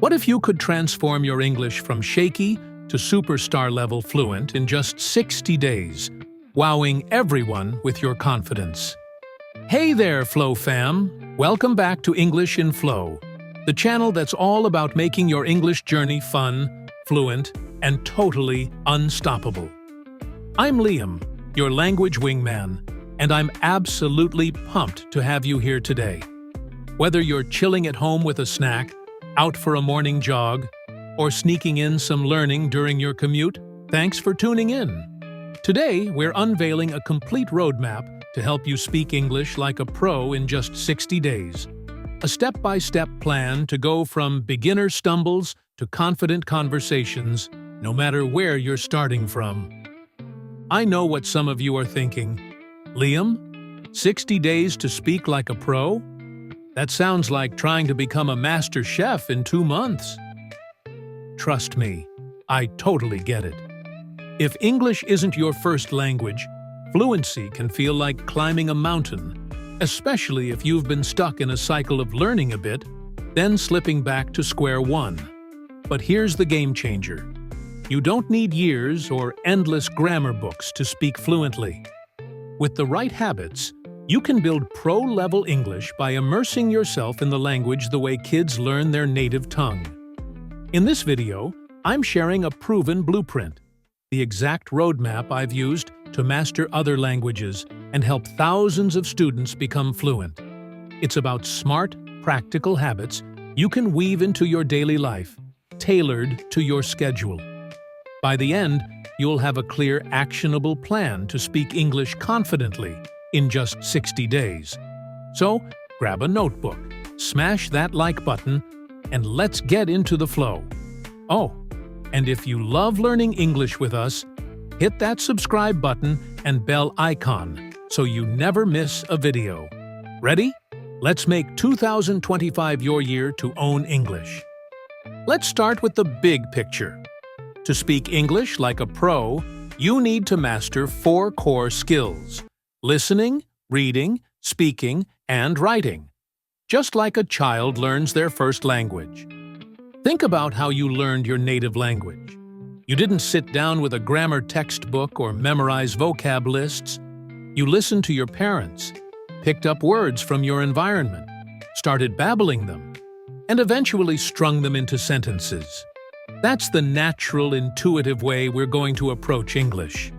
What if you could transform your English from shaky to superstar-level fluent in just 60 days, wowing everyone with your confidence? Hey there, Flow fam! Welcome back to English in Flow, the channel that's all about making your English journey fun, fluent, and totally unstoppable. I'm Liam, your language wingman, and I'm absolutely pumped to have you here today. Whether you're chilling at home with a snack, out for a morning jog, or sneaking in some learning during your commute, thanks for tuning in. Today, we're unveiling a complete roadmap to help you speak English like a pro in just 60 days. A step-by-step plan to go from beginner stumbles to confident conversations, no matter where you're starting from. I know what some of you are thinking. Liam, 60 days to speak like a pro? That sounds like trying to become a master chef in 2 months. Trust me, I totally get it. If English isn't your first language, fluency can feel like climbing a mountain, especially if you've been stuck in a cycle of learning a bit, then slipping back to square one. But here's the game changer. You don't need years or endless grammar books to speak fluently. With the right habits, you can build pro-level English by immersing yourself in the language the way kids learn their native tongue. In this video, I'm sharing a proven blueprint, the exact roadmap I've used to master other languages and help thousands of students become fluent. It's about smart, practical habits you can weave into your daily life, tailored to your schedule. By the end, you'll have a clear, actionable plan to speak English confidently in just 60 days. So, grab a notebook, smash that like button, and let's get into the flow. Oh, and if you love learning English with us, hit that subscribe button and bell icon so you never miss a video. Ready? Let's make 2025 your year to own English. Let's start with the big picture. To speak English like a pro, you need to master 4 core skills: listening, reading, speaking, and writing. Just like a child learns their first language. Think about how you learned your native language. You didn't sit down with a grammar textbook or memorize vocab lists. You listened to your parents, picked up words from your environment, started babbling them, and eventually strung them into sentences. That's the natural, intuitive way we're going to approach English.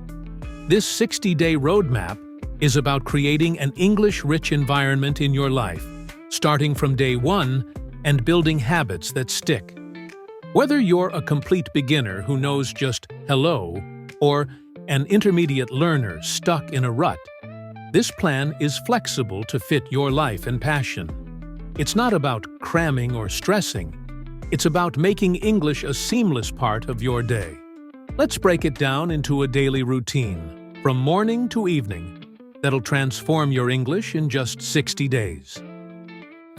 This 60-day roadmap is about creating an English-rich environment in your life, starting from day 1 and building habits that stick. Whether you're a complete beginner who knows just hello or an intermediate learner stuck in a rut, this plan is flexible to fit your life and passion. It's not about cramming or stressing. It's about making English a seamless part of your day. Let's break it down into a daily routine, from morning to evening, that'll transform your English in just 60 days.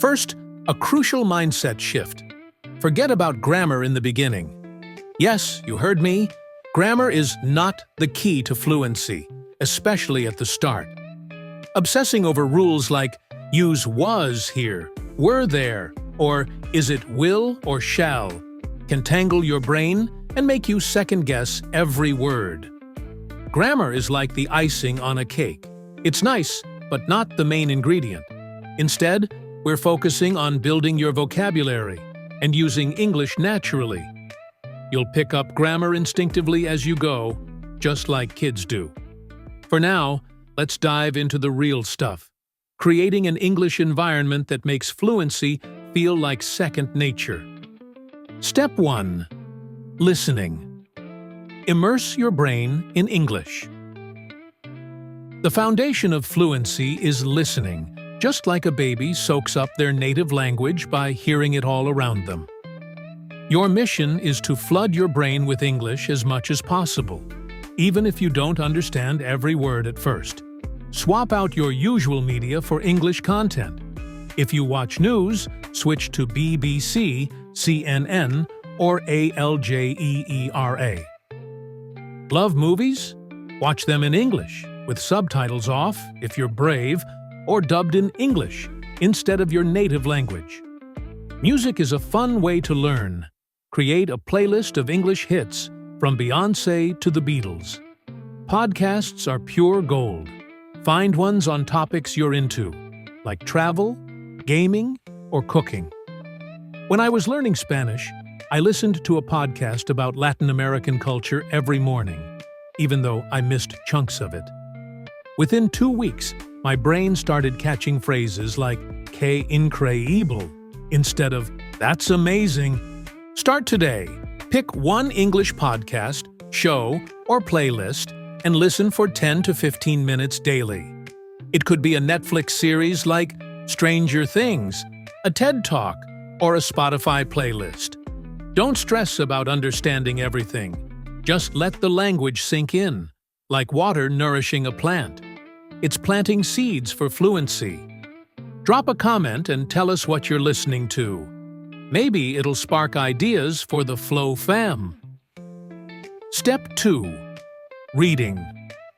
First, a crucial mindset shift. Forget about grammar in the beginning. Yes, you heard me. Grammar is not the key to fluency, especially at the start. Obsessing over rules like use was here, were there, or is it will or shall can tangle your brain and make you second-guess every word. Grammar is like the icing on a cake. It's nice, but not the main ingredient. Instead, we're focusing on building your vocabulary and using English naturally. You'll pick up grammar instinctively as you go, just like kids do. For now, let's dive into the real stuff, creating an English environment that makes fluency feel like second nature. Step 1. Listening. Immerse your brain in English. The foundation of fluency is listening, just like a baby soaks up their native language by hearing it all around them. Your mission is to flood your brain with English as much as possible, even if you don't understand every word at first. Swap out your usual media for English content. If you watch news, switch to BBC, CNN, or ALJEERA. Love movies? Watch them in English, with subtitles off if you're brave, or dubbed in English instead of your native language. Music is a fun way to learn. Create a playlist of English hits, from Beyoncé to the Beatles. Podcasts are pure gold. Find ones on topics you're into, like travel, gaming, or cooking. When I was learning Spanish, I listened to a podcast about Latin American culture every morning, even though I missed chunks of it. Within 2 weeks, my brain started catching phrases like "que increíble" instead of "that's amazing." Start today. Pick one English podcast, show, or playlist and listen for 10 to 15 minutes daily. It could be a Netflix series like Stranger Things, a TED Talk, or a Spotify playlist. Don't stress about understanding everything. Just let the language sink in, like water nourishing a plant. It's planting seeds for fluency. Drop a comment and tell us what you're listening to. Maybe it'll spark ideas for the Flow fam. Step 2. Reading.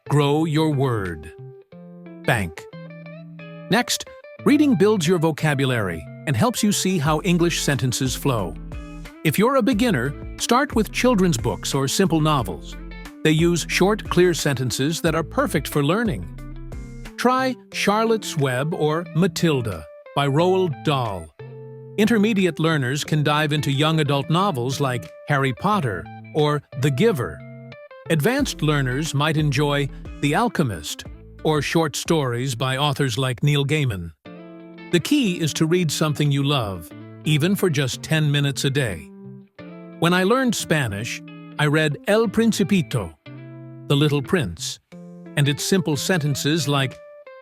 Grow your word. Bank. Next, reading builds your vocabulary and helps you see how English sentences flow. If you're a beginner, start with children's books or simple novels. They use short, clear sentences that are perfect for learning. Try Charlotte's Web or Matilda by Roald Dahl. Intermediate learners can dive into young adult novels like Harry Potter or The Giver. Advanced learners might enjoy The Alchemist or short stories by authors like Neil Gaiman. The key is to read something you love, even for just 10 minutes a day. When I learned Spanish, I read El Principito, The Little Prince, and its simple sentences like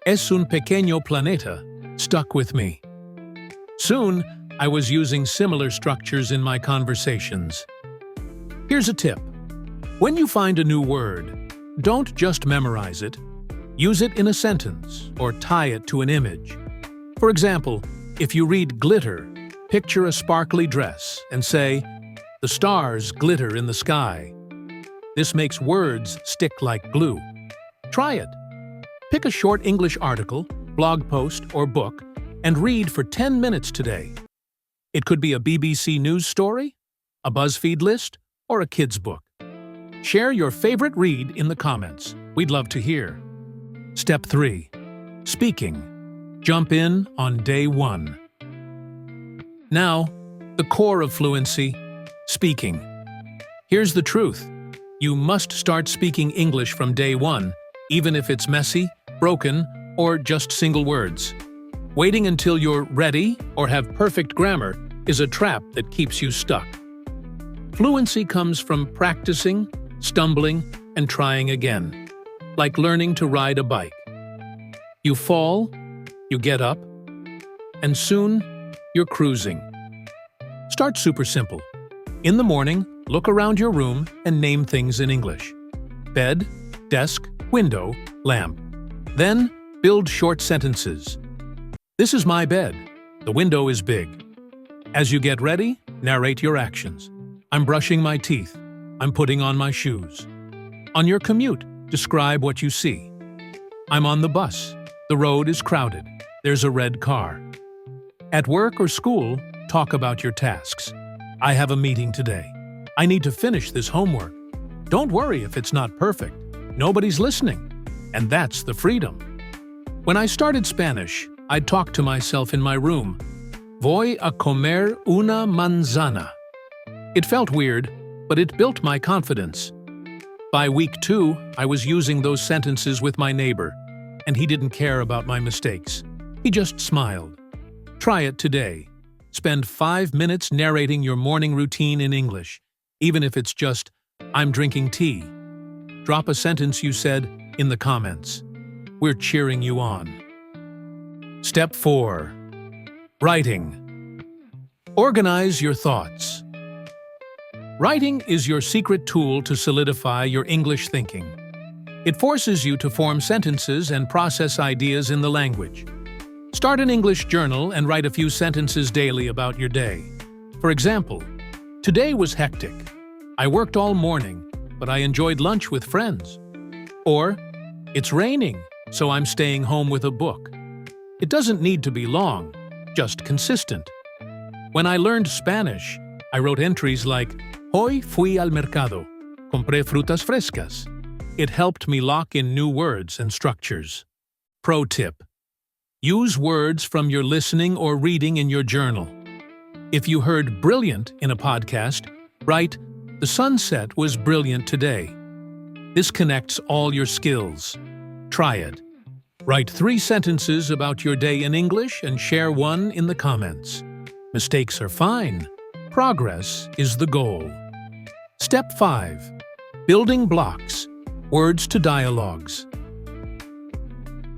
"Es un pequeño planeta" stuck with me. Soon, I was using similar structures in my conversations. Here's a tip. When you find a new word, don't just memorize it. Use it in a sentence or tie it to an image. For example, if you read glitter, picture a sparkly dress and say, "The stars glitter in the sky." This makes words stick like glue. Try it. Pick a short English article, blog post, or book and read for 10 minutes today. It could be a BBC News story, a BuzzFeed list, or a kid's book. Share your favorite read in the comments. We'd love to hear. Step 3. Speaking. Jump in on day 1. Now, the core of fluency, speaking. Here's the truth. You must start speaking English from day 1, even if it's messy, broken, or just single words. Waiting until you're ready or have perfect grammar is a trap that keeps you stuck. Fluency comes from practicing, stumbling, and trying again, like learning to ride a bike. You fall, you get up, and soon you're cruising. Start super simple. In the morning, look around your room and name things in English. Bed, desk, window, lamp. Then, build short sentences. This is my bed. The window is big. As you get ready, narrate your actions. I'm brushing my teeth. I'm putting on my shoes. On your commute, describe what you see. I'm on the bus. The road is crowded. There's a red car. At work or school, talk about your tasks. I have a meeting today. I need to finish this homework. Don't worry if it's not perfect. Nobody's listening. And that's the freedom. When I started Spanish, I'd talk to myself in my room. Voy a comer una manzana. It felt weird, but it built my confidence. By week 2, I was using those sentences with my neighbor, and he didn't care about my mistakes. He just smiled. Try it today. Spend 5 minutes narrating your morning routine in English, even if it's just, "I'm drinking tea." Drop a sentence you said in the comments. We're cheering you on. Step 4. Writing. Organize your thoughts. Writing is your secret tool to solidify your English thinking. It forces you to form sentences and process ideas in the language. Start an English journal and write a few sentences daily about your day. For example, "Today was hectic. I worked all morning, but I enjoyed lunch with friends." Or, "It's raining, so I'm staying home with a book." It doesn't need to be long, just consistent. When I learned Spanish, I wrote entries like, Hoy fui al mercado. Compré frutas frescas. It helped me lock in new words and structures. Pro tip: use words from your listening or reading in your journal. If you heard brilliant in a podcast, write, The sunset was brilliant today. This connects all your skills. Try it. Write 3 sentences about your day in English and share one in the comments. Mistakes are fine. Progress is the goal. Step 5. Building blocks. Words to dialogues.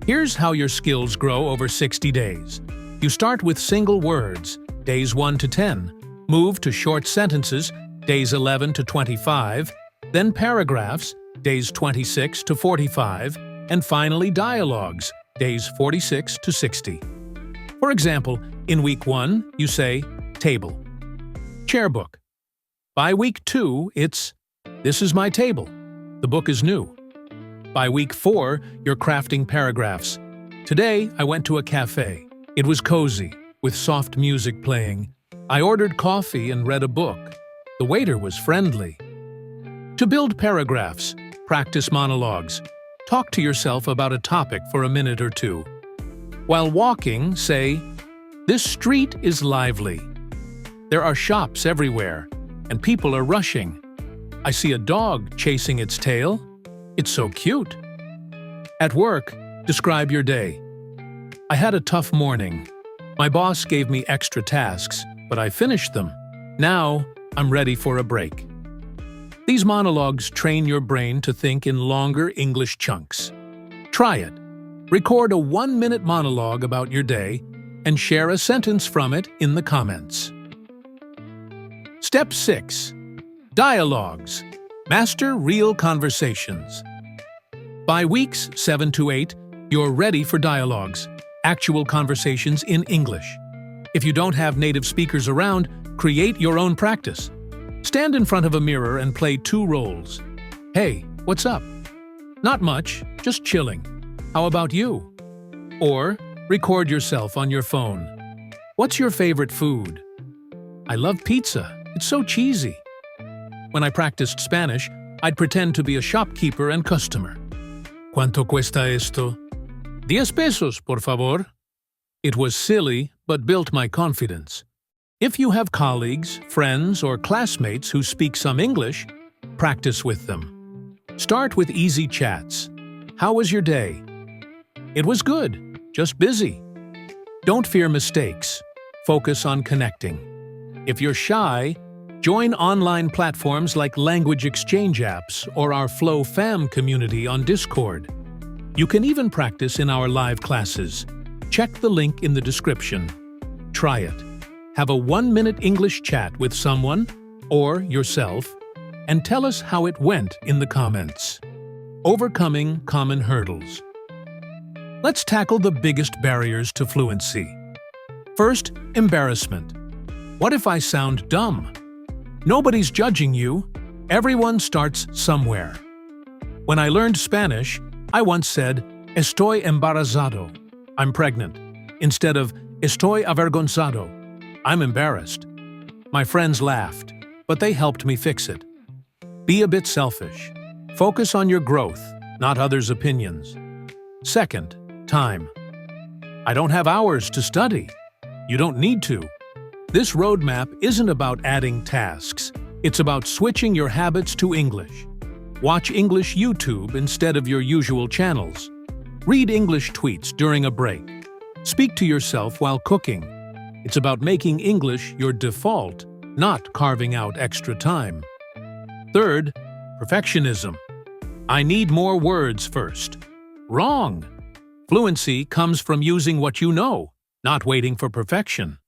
Here's how your skills grow over 60 days. You start with single words, days 1 to 10. Move to short sentences, days 11 to 25. Then paragraphs, days 26 to 45. And finally dialogues, days 46 to 60. For example, in week 1, you say, table. Chair book. By week 2, it's, this is my table. The book is new. By week 4, you're crafting paragraphs. Today, I went to a cafe. It was cozy, with soft music playing. I ordered coffee and read a book. The waiter was friendly. To build paragraphs, practice monologues. Talk to yourself about a topic for a minute or 2. While walking, say, This street is lively. There are shops everywhere, and people are rushing. I see a dog chasing its tail. It's so cute. At work, describe your day. I had a tough morning. My boss gave me extra tasks, but I finished them. Now, I'm ready for a break. These monologues train your brain to think in longer English chunks. Try it. Record a 1-minute monologue about your day and share a sentence from it in the comments. Step 6. Dialogues. Master real conversations. By weeks 7 to 8, you're ready for dialogues, actual conversations in English. If you don't have native speakers around, create your own practice. Stand in front of a mirror and play 2 roles. Hey, what's up? Not much, just chilling. How about you? Or record yourself on your phone. What's your favorite food? I love pizza. It's so cheesy. When I practiced Spanish, I'd pretend to be a shopkeeper and customer. ¿Cuánto cuesta esto? 10 pesos, por favor. It was silly, but built my confidence. If you have colleagues, friends, or classmates who speak some English, practice with them. Start with easy chats. How was your day? It was good, just busy. Don't fear mistakes. Focus on connecting. If you're shy, join online platforms like language exchange apps or our Flow Fam community on Discord. You can even practice in our live classes. Check the link in the description. Try it. Have a 1-minute English chat with someone, or yourself, and tell us how it went in the comments. Overcoming common hurdles. Let's tackle the biggest barriers to fluency. First, embarrassment. What if I sound dumb? Nobody's judging you. Everyone starts somewhere. When I learned Spanish, I once said, Estoy embarazado. I'm pregnant. Instead of, Estoy avergonzado. I'm embarrassed. My friends laughed, but they helped me fix it. Be a bit selfish. Focus on your growth, not others' opinions. Second, time. I don't have hours to study. You don't need to. This roadmap isn't about adding tasks. It's about switching your habits to English. Watch English YouTube instead of your usual channels. Read English tweets during a break. Speak to yourself while cooking. It's about making English your default, not carving out extra time. Third, perfectionism. I need more words first. Wrong! Fluency comes from using what you know, not waiting for perfection.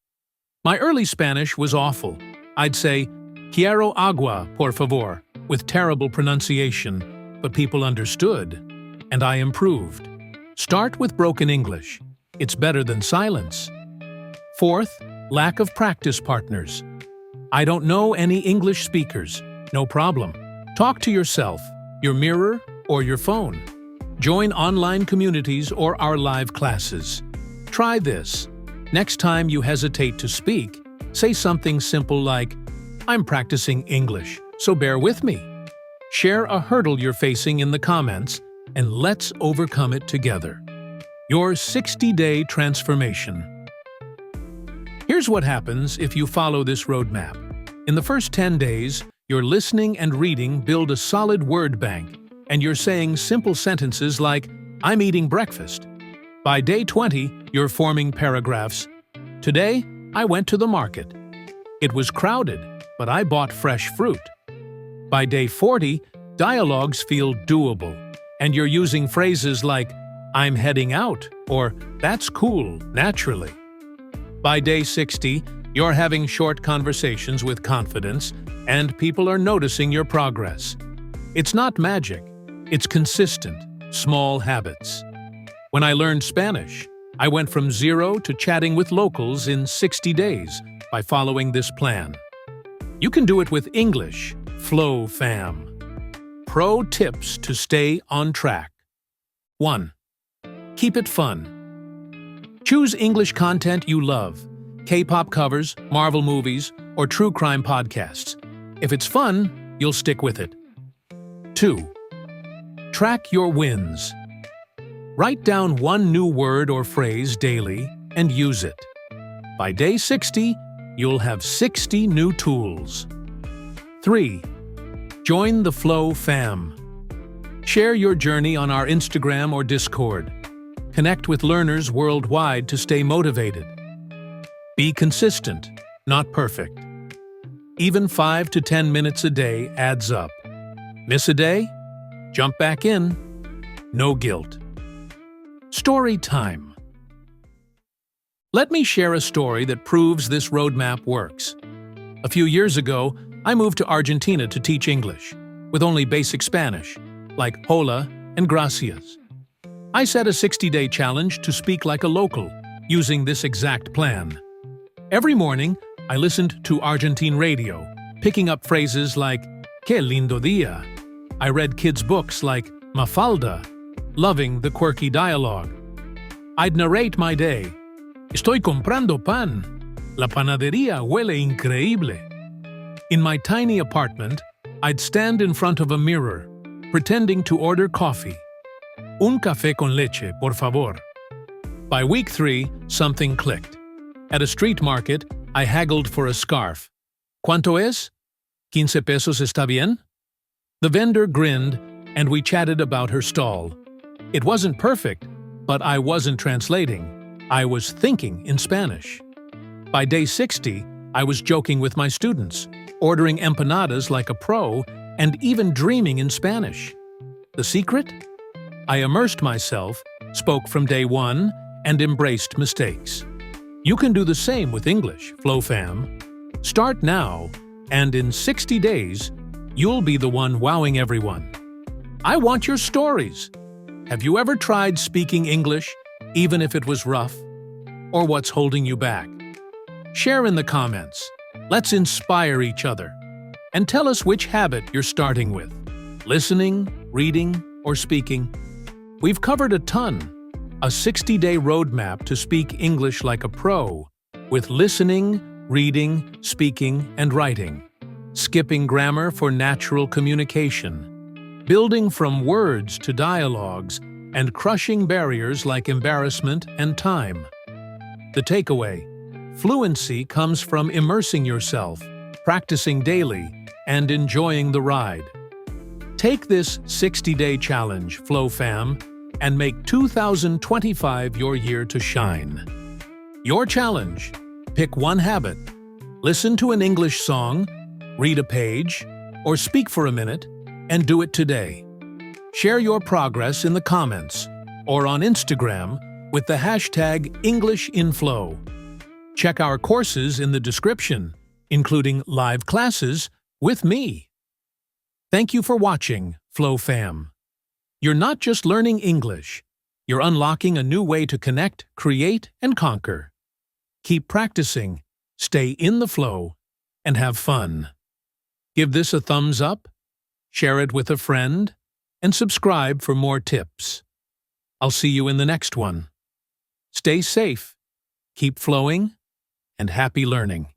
My early Spanish was awful. I'd say, Quiero agua, por favor, with terrible pronunciation, but people understood, and I improved. Start with broken English. It's better than silence. Fourth, lack of practice partners. I don't know any English speakers. No problem. Talk to yourself, your mirror, or your phone. Join online communities or our live classes. Try this. Next time you hesitate to speak, Say something simple like, "I'm practicing English, so bear with me." Share a hurdle you're facing in the comments, and let's overcome it together. Your 60-day transformation. Here's what happens if you follow this roadmap. In the first 10 days, your listening and reading build a solid word bank, and you're saying simple sentences like, "I'm eating breakfast." By day 20, you're forming paragraphs. "Today, I went to the market. It was crowded, but I bought fresh fruit." By day 40, dialogues feel doable, and you're using phrases like, "I'm heading out," or "That's cool," naturally. By day 60, you're having short conversations with confidence, and people are noticing your progress. It's not magic, it's consistent, small habits. When I learned Spanish, I went from 0 to chatting with locals in 60 days by following this plan. You can do it with English, Flow Fam. Pro tips to stay on track. 1. Keep it fun. Choose English content you love, K-pop covers, Marvel movies, or true crime podcasts. If it's fun, you'll stick with it. 2. Track your wins. Write down one new word or phrase daily and use it. By day 60, you'll have 60 new tools. 3. Join the Flow Fam. Share your journey on our Instagram or Discord. Connect with learners worldwide to stay motivated. Be consistent, not perfect. Even 5 to 10 minutes a day adds up. Miss a day? Jump back in. No guilt. Story time. Let me share a story that proves this roadmap works. A few years ago, I moved to Argentina to teach English, with only basic Spanish, like hola and gracias. I set a 60-day challenge to speak like a local, using this exact plan. Every morning, I listened to Argentine radio, picking up phrases like, "Qué lindo día." I read kids' books like Mafalda, loving the quirky dialogue. I'd narrate my day. "Estoy comprando pan. La panadería huele increíble." In my tiny apartment, I'd stand in front of a mirror, pretending to order coffee. "Un café con leche, por favor." By week 3, something clicked. At a street market, I haggled for a scarf. "¿Cuánto es? 15 pesos está bien?" The vendor grinned, and we chatted about her stall. It wasn't perfect, but I wasn't translating. I was thinking in Spanish. By day 60, I was joking with my students, ordering empanadas like a pro, and even dreaming in Spanish. The secret? I immersed myself, spoke from day 1, and embraced mistakes. You can do the same with English, Flow Fam. Start now, and in 60 days, you'll be the one wowing everyone. I want your stories. Have you ever tried speaking English, even if it was rough? Or what's holding you back? Share in the comments. Let's inspire each other. And tell us which habit you're starting with. Listening, reading, or speaking. We've covered a ton. A 60-day roadmap to speak English like a pro, with listening, reading, speaking, and writing. Skipping grammar for natural communication. Building from words to dialogues, and crushing barriers like embarrassment and time. The takeaway: fluency comes from immersing yourself, practicing daily, and enjoying the ride. Take this 60-day challenge, Flow Fam, and make 2025 your year to shine. Your challenge: pick one habit, listen to an English song, read a page, or speak for a minute, and do it today. Share your progress in the comments or on Instagram with the hashtag EnglishInFlow. Check our courses in the description, including live classes with me. Thank you for watching, Flow Fam. You're not just learning English, you're unlocking a new way to connect, create, and conquer. Keep practicing, stay in the flow, and have fun. Give this a thumbs up, share it with a friend, and subscribe for more tips. I'll see you in the next one. Stay safe, keep flowing, and happy learning.